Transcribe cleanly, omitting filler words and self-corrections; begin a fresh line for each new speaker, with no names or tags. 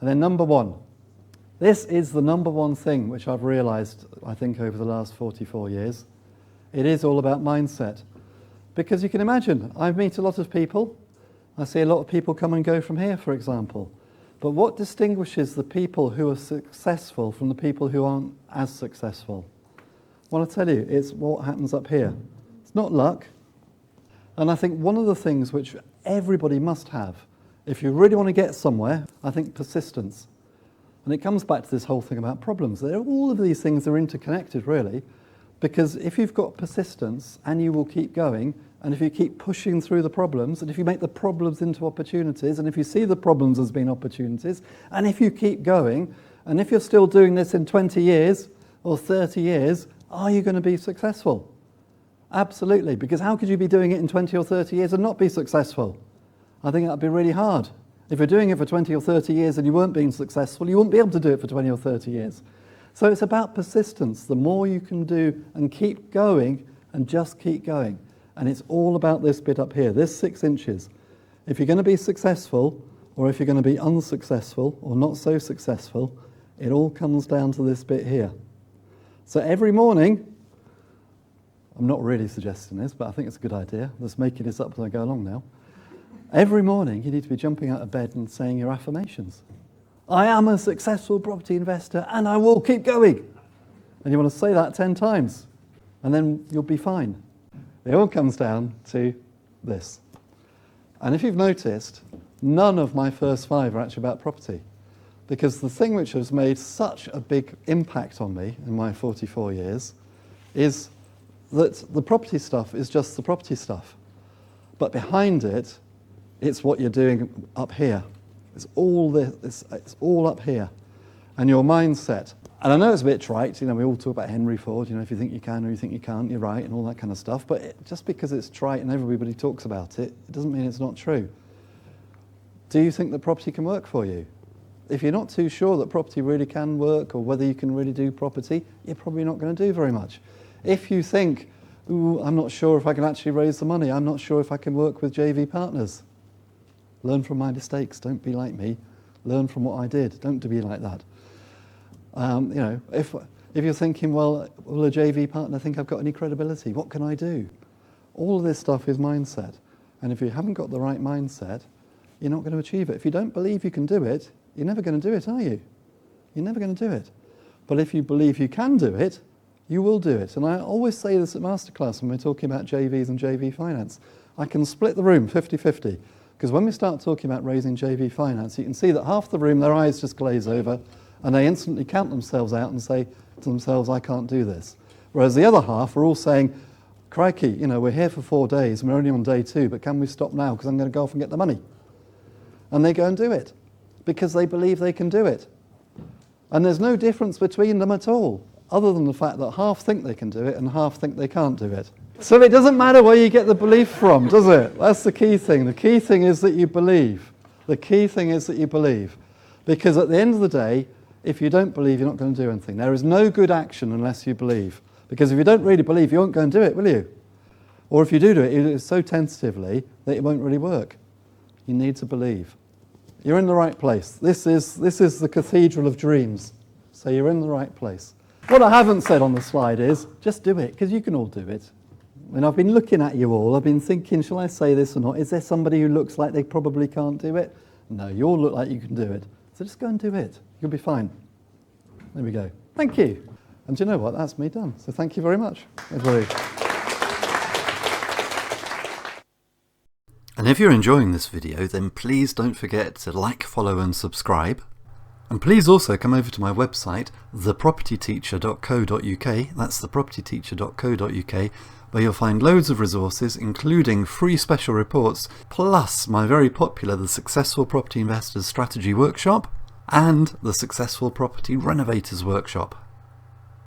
And then number one. This is the number one thing which I've realised, I think, over the last 44 years. It is all about mindset. Because you can imagine, I meet a lot of people. I see a lot of people come and go from here, for example. But what distinguishes the people who are successful from the people who aren't as successful? I want to tell you, it's what happens up here. It's not luck. And I think one of the things which everybody must have, if you really want to get somewhere, I think persistence. And it comes back to this whole thing about problems. All of these things are interconnected, really, because if you've got persistence and you will keep going, and if you keep pushing through the problems, and if you make the problems into opportunities, and if you see the problems as being opportunities, and if you keep going, and if you're still doing this in 20 years or 30 years, are you going to be successful? Absolutely, because how could you be doing it in 20 or 30 years and not be successful? I think that'd be really hard. If you're doing it for 20 or 30 years and you weren't being successful, you wouldn't be able to do it for 20 or 30 years. So it's about persistence. The more you can do and keep going and just keep going. And it's all about this bit up here, this 6 inches. If you're going to be successful, or if you're going to be unsuccessful or not so successful, it all comes down to this bit here. So every morning, I'm not really suggesting this, but I think it's a good idea. I'm just making this up as I go along now. Every morning, you need to be jumping out of bed and saying your affirmations. I am a successful property investor and I will keep going. And you want to say that 10 times and then you'll be fine. It all comes down to this. And if you've noticed, none of my first 5 are actually about property. Because the thing which has made such a big impact on me in my 44 years is that the property stuff is just the property stuff. But behind it, it's what you're doing up here. It's all this. It's all up here, and your mindset. And I know it's a bit trite. You know, we all talk about Henry Ford. You know, if you think you can or you think you can't, you're right, and all that kind of stuff. But just because it's trite and everybody talks about it, it doesn't mean it's not true. Do you think that property can work for you? If you're not too sure that property really can work, or whether you can really do property, you're probably not going to do very much. If you think, ooh, I'm not sure if I can actually raise the money. I'm not sure if I can work with JV partners. Learn from my mistakes. Don't be like me. Learn from what I did. Don't be like that. You know, if you're thinking, well, will a JV partner think I've got any credibility? What can I do? All of this stuff is mindset. And if you haven't got the right mindset, you're not going to achieve it. If you don't believe you can do it, you're never going to do it, are you? You're never going to do it. But if you believe you can do it, you will do it. And I always say this at Masterclass when we're talking about JVs and JV finance. I can split the room 50-50. Because when we start talking about raising JV finance, you can see that half the room, their eyes just glaze over, and they instantly count themselves out and say to themselves, I can't do this. Whereas the other half are all saying, crikey, you know, we're here for 4 days, and we're only on day 2, but can we stop now, because I'm going to go off and get the money. And they go and do it, because they believe they can do it. And there's no difference between them at all, other than the fact that half think they can do it, and half think they can't do it. So it doesn't matter where you get the belief from, does it? That's the key thing. The key thing is that you believe. The key thing is that you believe. Because at the end of the day, if you don't believe, you're not going to do anything. There is no good action unless you believe. Because if you don't really believe, you won't go and do it, will you? Or if you do it, you do it so tentatively that it won't really work. You need to believe. You're in the right place. This is the cathedral of dreams. So you're in the right place. What I haven't said on the slide is, just do it, because you can all do it. And I've been looking at you all, I've been thinking, shall I say this or not? Is there somebody who looks like they probably can't do it? No, you all look like you can do it. So just go and do it. You'll be fine. There we go. Thank you. And do you know what? That's me done. So thank you very much, everybody.
And if you're enjoying this video, then please don't forget to like, follow and subscribe. And please also come over to my website, thepropertyteacher.co.uk, that's thepropertyteacher.co.uk, where you'll find loads of resources, including free special reports, plus my very popular The Successful Property Investors Strategy Workshop, and the Successful Property Renovators Workshop.